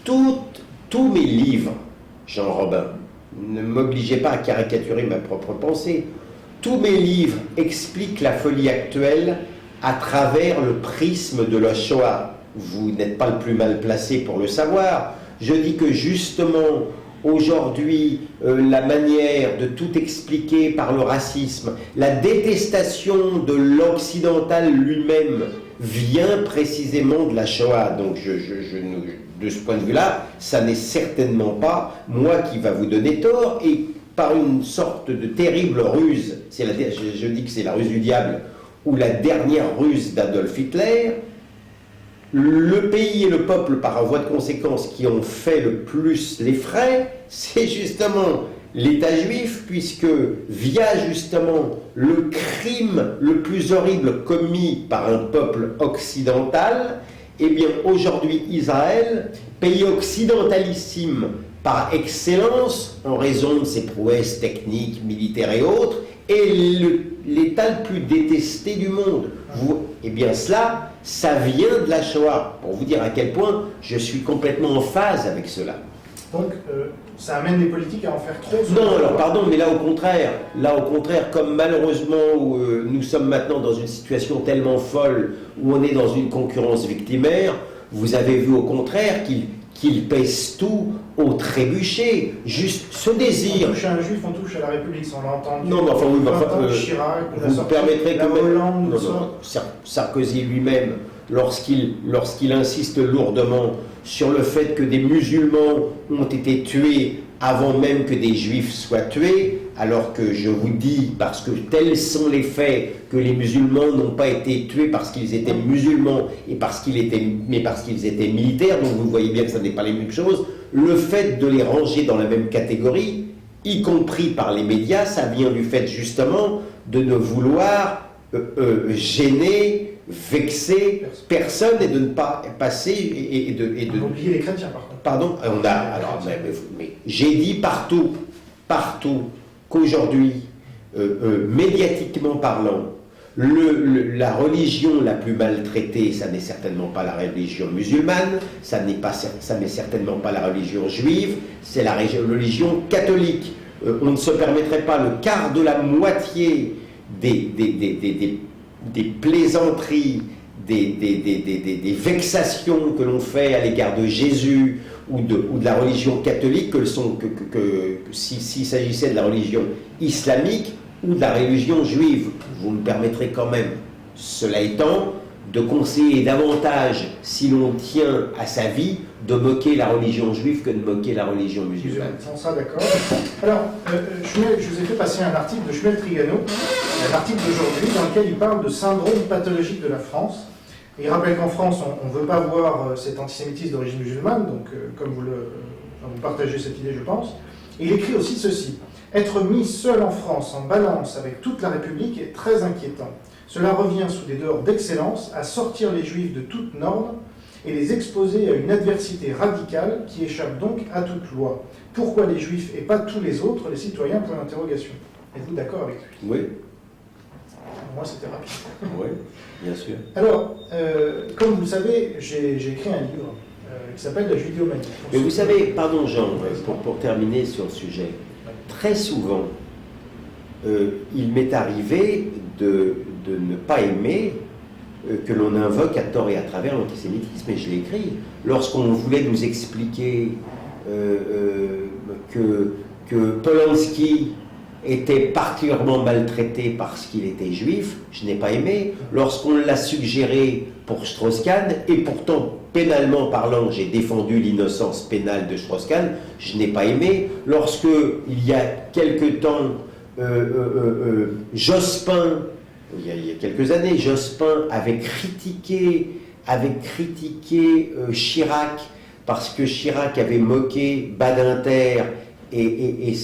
tous mes livres, Jean Robin, ne m'obligez pas à caricaturer ma propre pensée. Tous mes livres expliquent la folie actuelle à travers le prisme de la Shoah. Vous n'êtes pas le plus mal placé pour le savoir. Je dis que justement, aujourd'hui, la manière de tout expliquer par le racisme, la détestation de l'occidental lui-même vient précisément de la Shoah. Donc, de ce point de vue-là, ça n'est certainement pas moi qui va vous donner tort, et par une sorte de terrible ruse, je dis que c'est la ruse du diable, ou la dernière ruse d'Adolf Hitler, le pays et le peuple, par voie de conséquence, qui ont fait le plus les frais, c'est justement l'État juif, puisque via justement le crime le plus horrible commis par un peuple occidental, eh bien aujourd'hui Israël, pays occidentalissime par excellence, en raison de ses prouesses techniques, militaires et autres, est l'État le plus détesté du monde. Eh bien cela, ça vient de la Shoah, pour vous dire à quel point je suis complètement en phase avec cela. Donc, ça amène les politiques à en faire trop. Non, alors pardon, mais là au contraire, comme malheureusement nous sommes maintenant dans une situation tellement folle, où on est dans une concurrence victimaire, vous avez vu au contraire qu'il pèse tout au trébuchet, juste ce désir. On touche à un juif, on touche à la République, on l'a entendu. Non, mais enfin, oui, Chirac, vous permettrez quand même. Hollande, Sarkozy lui-même, lorsqu'il insiste lourdement sur le fait que des musulmans ont été tués avant même que des juifs soient tués, alors que je vous dis, parce que tels sont les faits, que les musulmans n'ont pas été tués parce qu'ils étaient musulmans, mais parce qu'ils étaient militaires, donc vous voyez bien que ça n'est pas les mêmes choses. Le fait de les ranger dans la même catégorie, y compris par les médias, ça vient du fait justement de ne vouloir gêner, vexer personne et de ne pas passer et de oublier les chrétiens par contre. Pardon, mais j'ai dit partout qu'aujourd'hui, médiatiquement parlant, la religion la plus maltraitée, ça n'est certainement pas la religion musulmane, ça n'est certainement pas la religion juive, c'est la religion catholique. On ne se permettrait pas le quart de la moitié des plaisanteries, des vexations que l'on fait à l'égard de Jésus ou de la religion catholique que s'il s'agissait de la religion islamique ou de la religion juive. Vous me permettrez quand même, cela étant, de conseiller davantage, si l'on tient à sa vie, de moquer la religion juive que de moquer la religion musulmane. On sera d'accord. Alors, je vous ai fait passer un article de Shmuel Trigano, un article d'aujourd'hui, dans lequel il parle de syndrome pathologique de la France. Et il rappelle qu'en France, on ne veut pas voir cet antisémitisme d'origine musulmane, donc comme vous partagez cette idée, je pense. Et il écrit aussi ceci. Être mis seul en France, en balance avec toute la République, est très inquiétant. Cela revient sous des dehors d'excellence à sortir les Juifs de toute norme et les exposer à une adversité radicale qui échappe donc à toute loi. Pourquoi les Juifs et pas tous les autres, les citoyens, point d'interrogation. Êtes-vous d'accord avec lui? Oui. Moi, c'était rapide. Oui, bien sûr. Alors, comme vous le savez, j'ai écrit un livre qui s'appelle La Judéomanie. Mais vous savez, pardon Jean, pour terminer sur le sujet, très souvent, il m'est arrivé de ne pas aimer que l'on invoque à tort et à travers l'antisémitisme, et je l'ai écrit. Lorsqu'on voulait nous expliquer que Polanski était particulièrement maltraité parce qu'il était juif, je n'ai pas aimé. Lorsqu'on l'a suggéré pour Strauss-Kahn, et pourtant, pénalement parlant, j'ai défendu l'innocence pénale de Strauss-Kahn, je n'ai pas aimé. Lorsque, il y a quelque temps, Jospin, il y a quelques années, Jospin avait critiqué Chirac parce que Chirac avait moqué Badinter et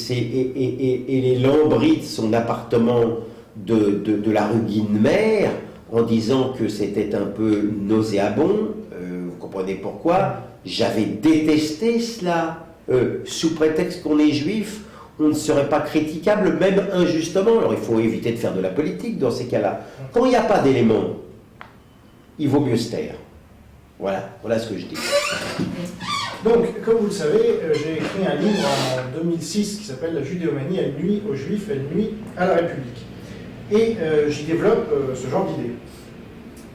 les lambris de son appartement de la rue Guinemer, en disant que c'était un peu nauséabond. Vous comprenez pourquoi? J'avais détesté cela. Sous prétexte qu'on est juif, on ne serait pas critiquable, même injustement. Alors il faut éviter de faire de la politique dans ces cas-là. Quand il n'y a pas d'éléments, il vaut mieux se taire. Voilà ce que je dis. Donc, comme vous le savez, j'ai écrit un livre en 2006 qui s'appelle La Judéomanie, elle nuit aux Juifs, elle nuit à la République. Et j'y développe ce genre d'idées.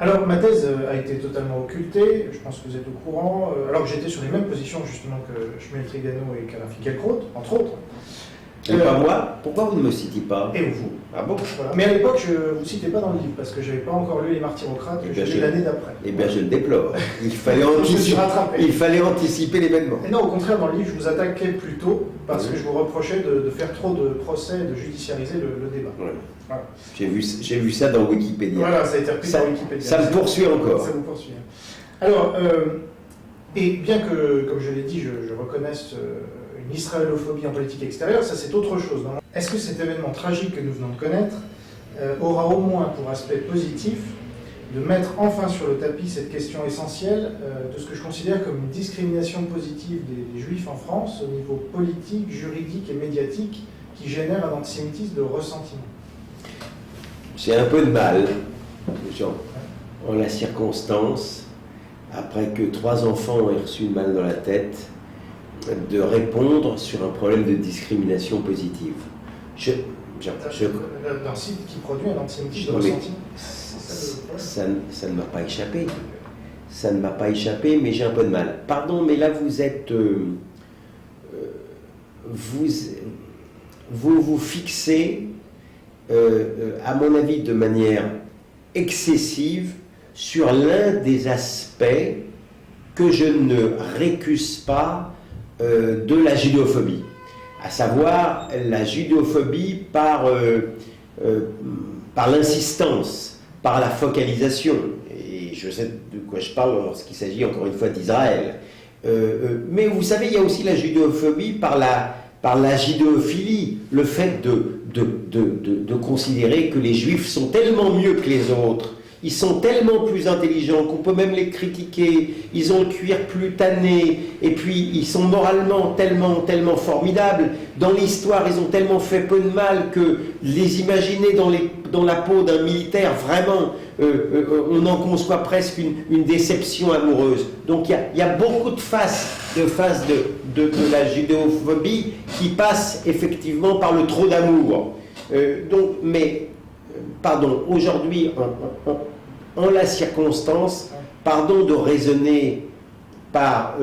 Alors, ma thèse a été totalement occultée, je pense que vous êtes au courant, alors que j'étais sur les mêmes positions justement que Shmuel Trigano et qu'Alain Finkielkraut, entre autres. Et pas moi. Pourquoi vous ne me citez pas? Et vous. Ah bon? Voilà. Mais à l'époque, je ne vous citais pas dans le livre, parce que je n'avais pas encore lu Les Martyrocrates, je l'ai l'année d'après. Eh bien, je le déplore. Il fallait, Je me suis rattrapé. il fallait anticiper l'événement. Et non, au contraire, dans le livre, je vous attaquais plus tôt, parce que je vous reprochais de faire trop de procès, de judiciariser le débat. Ouais. Voilà. J'ai vu ça dans Wikipédia. Voilà, ça a été repris dans Wikipédia. Ça me poursuit encore. Ça vous poursuit. Alors, et bien que, comme je l'ai dit, je reconnaisse une israélophobie en politique extérieure, ça c'est autre chose. Est-ce que cet événement tragique que nous venons de connaître aura au moins pour aspect positif de mettre enfin sur le tapis cette question essentielle de ce que je considère comme une discrimination positive des Juifs en France au niveau politique, juridique et médiatique qui génère un antisémitisme de ressentiment? J'ai un peu de mal, en la circonstance, après que 3 enfants aient reçu une balle dans la tête, de répondre sur un problème de discrimination positive. D'un site qui produit un antisémitisme de ressentiment. Ça ne m'a pas échappé. Ça ne m'a pas échappé, mais j'ai un peu de mal. Pardon, mais là vous êtes... vous fixez, à mon avis, de manière excessive sur l'un des aspects que je ne récuse pas de la judéophobie, à savoir la judéophobie par l'insistance, par la focalisation. Et je sais de quoi je parle lorsqu'il s'agit encore une fois d'Israël. Mais vous savez, il y a aussi la judéophobie par la judéophilie, le fait de considérer que les Juifs sont tellement mieux que les autres. Ils sont tellement plus intelligents qu'on peut même les critiquer, ils ont le cuir plus tanné, et puis ils sont moralement tellement formidables. Dans l'histoire, ils ont tellement fait peu de mal que les imaginer dans la peau d'un militaire, vraiment, on en conçoit presque une déception amoureuse. Donc il y a beaucoup de faces de la judéophobie qui passent effectivement par le trop d'amour. Pardon, aujourd'hui, en la circonstance, pardon de raisonner par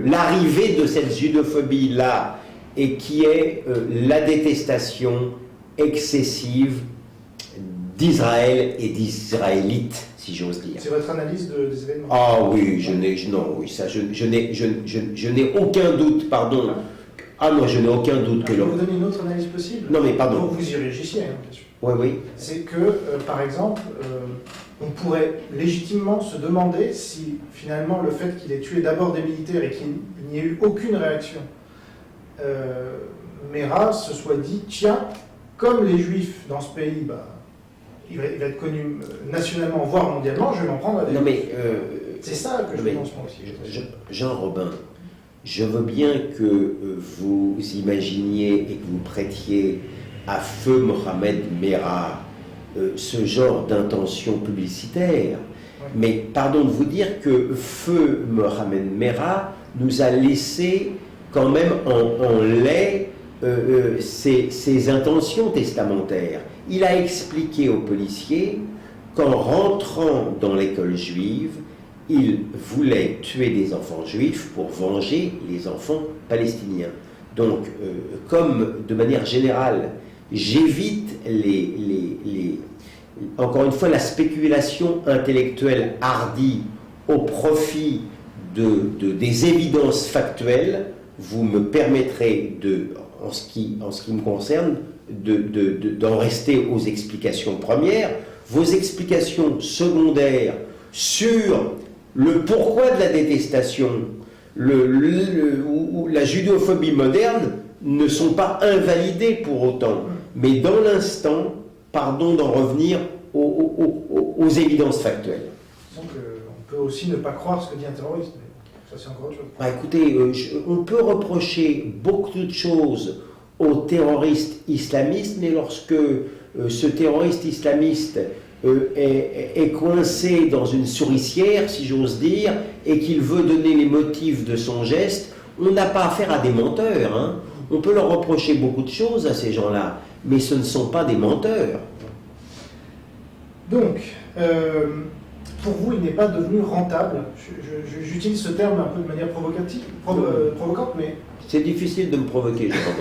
l'arrivée de cette judéophobie-là, et qui est la détestation excessive d'Israël et d'Israélites, si j'ose dire. C'est votre analyse des événements? Ah oui, je n'ai aucun doute, pardon. Ah non, je n'ai aucun doute que je vais vous donner une autre analyse possible. Non mais pardon. Donc vous y réagissiez, hein, bien sûr. Oui, oui. C'est que, par exemple, on pourrait légitimement se demander si, finalement, le fait qu'il ait tué d'abord des militaires et qu'il n'y ait eu aucune réaction, Meira se soit dit, tiens, comme les Juifs dans ce pays, il va être connu nationalement, voire mondialement, je vais m'en prendre à des Non mais... c'est ça que je pense moi aussi. Jean Robin, je veux bien que vous imaginiez et que vous prêtiez à feu Mohamed Merah ce genre d'intention publicitaire. Ouais. Mais pardon de vous dire que feu Mohamed Merah nous a laissé quand même en lait ses intentions testamentaires. Il a expliqué aux policiers qu'en rentrant dans l'école juive, il voulait tuer des enfants juifs pour venger les enfants palestiniens. Donc, comme de manière générale, j'évite encore une fois la spéculation intellectuelle hardie au profit des évidences factuelles, vous me permettrez, en ce qui me concerne, d'en rester aux explications premières. Vos explications secondaires sur le pourquoi de la détestation ou la judéophobie moderne ne sont pas invalidées pour autant. Mais dans l'instant, pardon d'en revenir aux évidences factuelles. Donc on peut aussi ne pas croire ce que dit un terroriste. Ça, c'est encore autre chose. Écoutez, on peut reprocher beaucoup de choses aux terroristes islamistes, mais lorsque ce terroriste islamiste est coincé dans une souricière, si j'ose dire, et qu'il veut donner les motifs de son geste, on n'a pas affaire à des menteurs. Hein. On peut leur reprocher beaucoup de choses à ces gens-là, mais ce ne sont pas des menteurs. Donc, pour vous, il n'est pas devenu rentable. J'utilise ce terme un peu de manière provocante, mais... C'est difficile de me provoquer, je crois.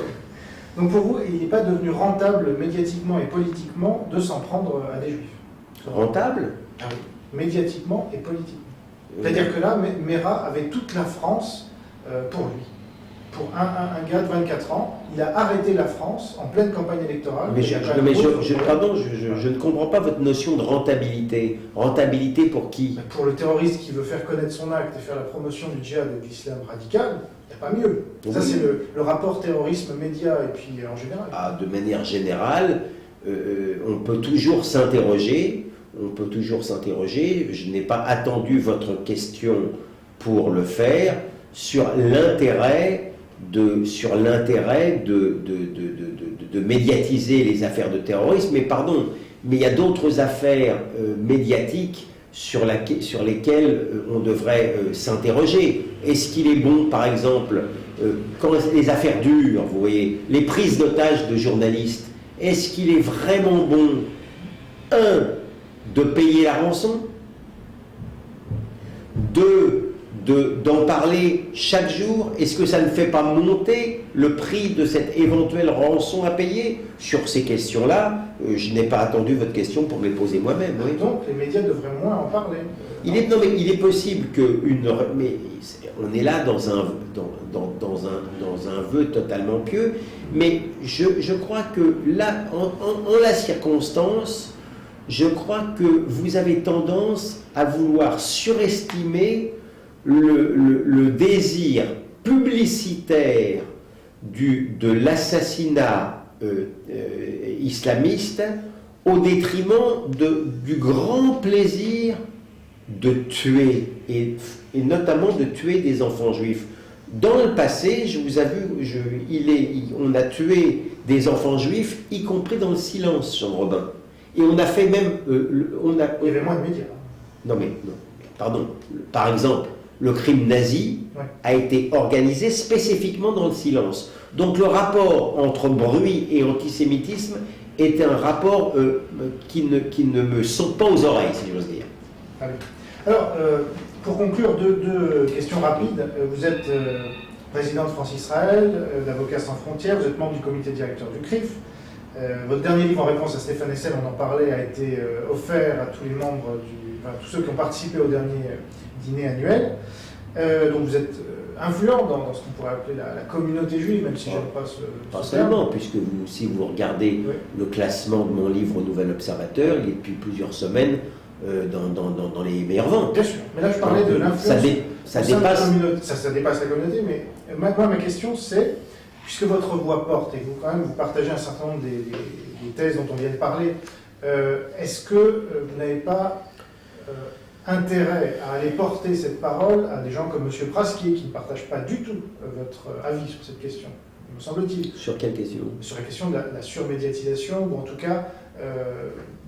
Donc pour vous, il n'est pas devenu rentable médiatiquement et politiquement de s'en prendre à des juifs. Rentable? Ah oui, médiatiquement et politiquement. C'est-à-dire que là, Meira avait toute la France pour lui. Pour un gars de 24 ans, il a arrêté la France en pleine campagne électorale. Mais je ne comprends pas votre notion de rentabilité. Rentabilité pour qui? Pour le terroriste qui veut faire connaître son acte et faire la promotion du djihad et de l'islam radical, il n'y a pas mieux. Oui. Ça, c'est le rapport terrorisme-média et puis en général. Ah, de manière générale, on peut toujours s'interroger. Je n'ai pas attendu votre question pour le faire sur l'intérêt de médiatiser les affaires de terrorisme. Mais pardon, mais il y a d'autres affaires médiatiques sur lesquelles on devrait s'interroger. Est-ce qu'il est bon, par exemple, quand les affaires dures, vous voyez, les prises d'otages de journalistes, est-ce qu'il est vraiment bon, de payer la rançon, d'en parler chaque jour? Est-ce que ça ne fait pas monter le prix de cette éventuelle rançon à payer? Sur ces questions-là, je n'ai pas attendu votre question pour me les poser moi-même. Oui. Donc les médias devraient moins en parler. Il est possible mais on est là dans un vœu totalement pieux, mais je crois que là, en la circonstance, je crois que vous avez tendance à vouloir surestimer le désir publicitaire de l'assassinat islamiste au détriment du grand plaisir de tuer, et notamment de tuer des enfants juifs. Dans le passé, je vous avoue, on a tué des enfants juifs, y compris dans le silence, Jean Robin. Et on a fait même... Il y avait moins de médias. Non. Pardon. Par exemple, le crime nazi a été organisé spécifiquement dans le silence. Donc le rapport entre bruit et antisémitisme est un rapport qui ne me saute pas aux oreilles, si j'ose dire. Allez. Alors, pour conclure, deux questions rapides. Vous êtes président de France Israël, d'Avocats sans frontières, vous êtes membre du comité directeur du CRIF. Votre dernier livre en réponse à Stéphane Hessel, on en parlait, a été offert à tous les membres, tous ceux qui ont participé au dernier dîner annuel. Donc vous êtes influent dans ce qu'on pourrait appeler la communauté juive, même si je n'aime pas ce Pas seulement, puisque si vous regardez le classement de mon livre au Nouvel Observateur, il est depuis plusieurs semaines dans les meilleures ventes. Bien sûr, mais là je parlais de l'influence. Ça dépasse la communauté, mais moi ma question c'est, puisque votre voix porte et que vous partagez un certain nombre des thèses dont on vient de parler, est-ce que vous n'avez pas intérêt à aller porter cette parole à des gens comme M. Prasquier, qui ne partagent pas du tout votre avis sur cette question, me semble-t-il? Sur quelle question? Sur la question de la surmédiatisation, ou en tout cas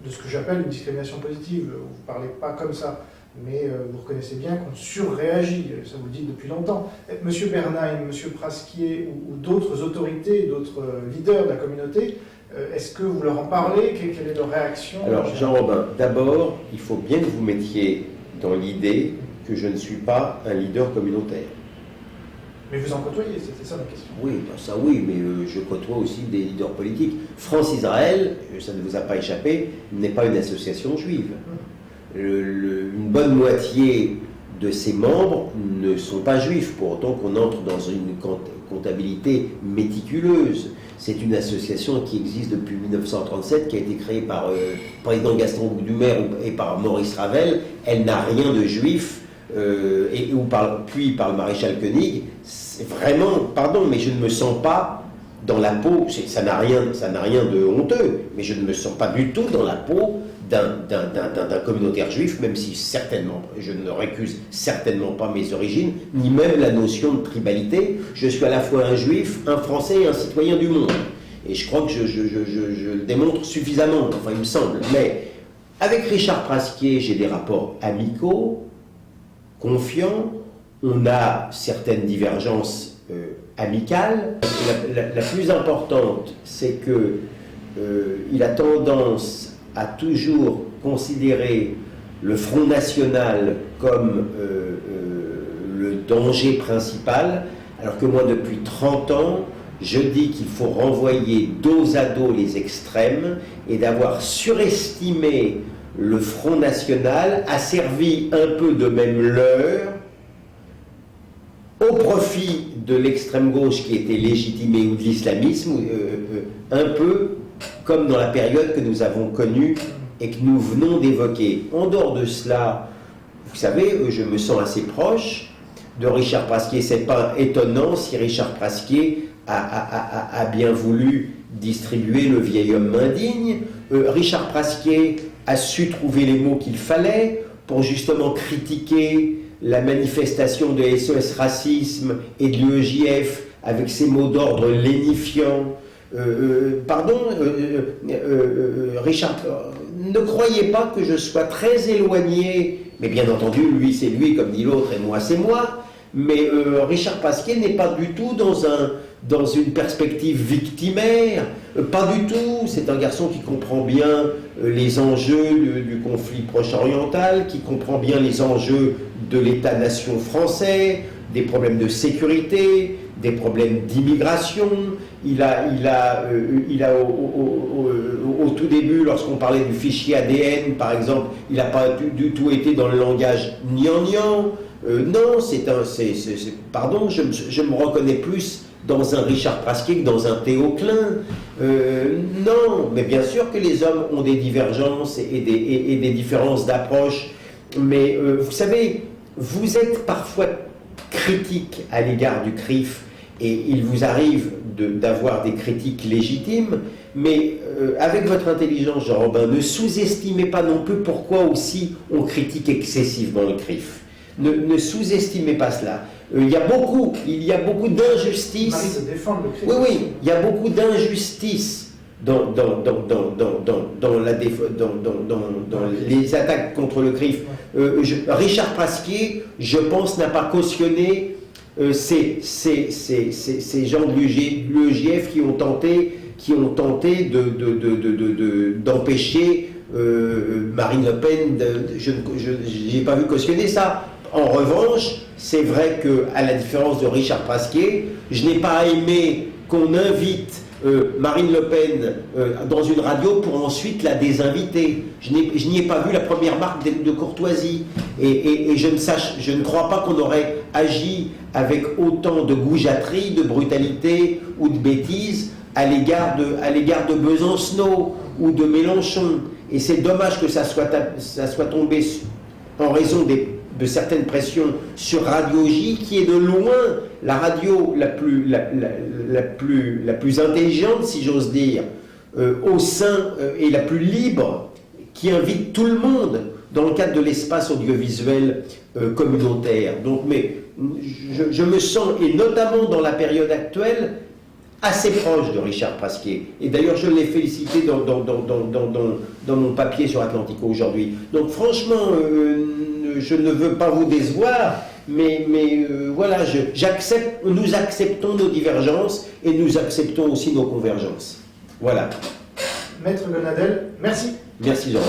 de ce que j'appelle une discrimination positive. Vous ne parlez pas comme ça, mais vous reconnaissez bien qu'on surréagit, ça vous le dites depuis longtemps. M. Bernheim, M. Prasquier ou d'autres autorités, d'autres leaders de la communauté, est-ce que vous leur en parlez? Quelle est leur réaction? Alors, Jean Robin, d'abord, il faut bien que vous mettiez dans l'idée que je ne suis pas un leader communautaire. Mais vous en côtoyez, c'était ça ma question. Oui, ça oui, mais je côtoie aussi des leaders politiques. France-Israël, ça ne vous a pas échappé, n'est pas une association juive. Une bonne moitié de ses membres ne sont pas juifs, pour autant qu'on entre dans une comptabilité méticuleuse. C'est une association qui existe depuis 1937, qui a été créée par le président Gaston Doumer et par Maurice Ravel. Elle n'a rien de juif, puis par le maréchal Koenig. C'est vraiment, pardon, mais je ne me sens pas dans la peau, ça n'a rien de honteux, mais je ne me sens pas du tout dans la peau d'un communautaire juif, même si certainement, je ne récuse certainement pas mes origines, ni même la notion de tribalité. Je suis à la fois un juif, un français et un citoyen du monde. Et je crois que je le démontre suffisamment, enfin il me semble. Mais avec Richard Prasquier, j'ai des rapports amicaux, confiants, on a certaines divergences amicales. La plus importante, c'est que il a tendance à toujours considérer le Front National comme le danger principal, alors que moi, depuis 30 ans, je dis qu'il faut renvoyer dos à dos les extrêmes, et d'avoir surestimé le Front National a servi un peu de même leurre au profit de l'extrême gauche qui était légitimée, ou de l'islamisme, un peu comme dans la période que nous avons connue et que nous venons d'évoquer. En dehors de cela, vous savez, je me sens assez proche de Richard Prasquier. C'est pas étonnant si Richard Prasquier a bien voulu distribuer Le vieil homme indigne. Richard Prasquier a su trouver les mots qu'il fallait pour justement critiquer la manifestation de SOS Racisme et de l'UEJF avec ses mots d'ordre lénifiants. Richard, ne croyez pas que je sois très éloigné, mais bien entendu, lui c'est lui, comme dit l'autre, et moi c'est moi, mais Richard Prasquier n'est pas du tout dans une perspective victimaire, pas du tout. C'est un garçon qui comprend bien les enjeux du conflit proche-oriental, qui comprend bien les enjeux de l'État-nation français, des problèmes de sécurité, des problèmes d'immigration. Il a au tout début, lorsqu'on parlait du fichier ADN, par exemple, il n'a pas du tout été dans le langage gnangnan. Non, pardon, je me reconnais plus dans un Richard Prasquier que dans un Théo Klein. Non, mais bien sûr que les hommes ont des divergences et des différences d'approche, mais vous savez, vous êtes parfois critique à l'égard du CRIF, et il vous arrive d'avoir des critiques légitimes, mais avec votre intelligence, Jean Robin, ne sous-estimez pas non plus pourquoi aussi on critique excessivement le CRIF. Ne sous-estimez pas cela. Il y a beaucoup d'injustices. Oui, il y a beaucoup d'injustices dans les attaques contre le CRIF. Richard Prasquier, je pense, n'a pas cautionné ces gens de l'UEJF qui ont tenté d'empêcher Marine Le Pen. Je n'ai pas vu cautionner ça. En revanche, c'est vrai qu'à la différence de Richard Prasquier, je n'ai pas aimé qu'on invite Marine Le Pen dans une radio pour ensuite la désinviter. Je n'y ai pas vu la première marque de courtoisie. Et je ne crois pas qu'on aurait agi avec autant de goujaterie, de brutalité ou de bêtises à l'égard de Besancenot ou de Mélenchon. Et c'est dommage que ça soit tombé en raison de certaines pressions sur Radio J, qui est de loin la radio la plus intelligente, si j'ose dire, au sein et la plus libre, qui invite tout le monde dans le cadre de l'espace audiovisuel communautaire. Donc, mais je me sens, et notamment dans la période actuelle, assez proche de Richard Prasquier. Et d'ailleurs, je l'ai félicité dans mon papier sur Atlantico aujourd'hui. Donc franchement, je ne veux pas vous décevoir, mais voilà, nous acceptons nos divergences et nous acceptons aussi nos convergences. Voilà. Maître Gonadel, merci. Merci Jean.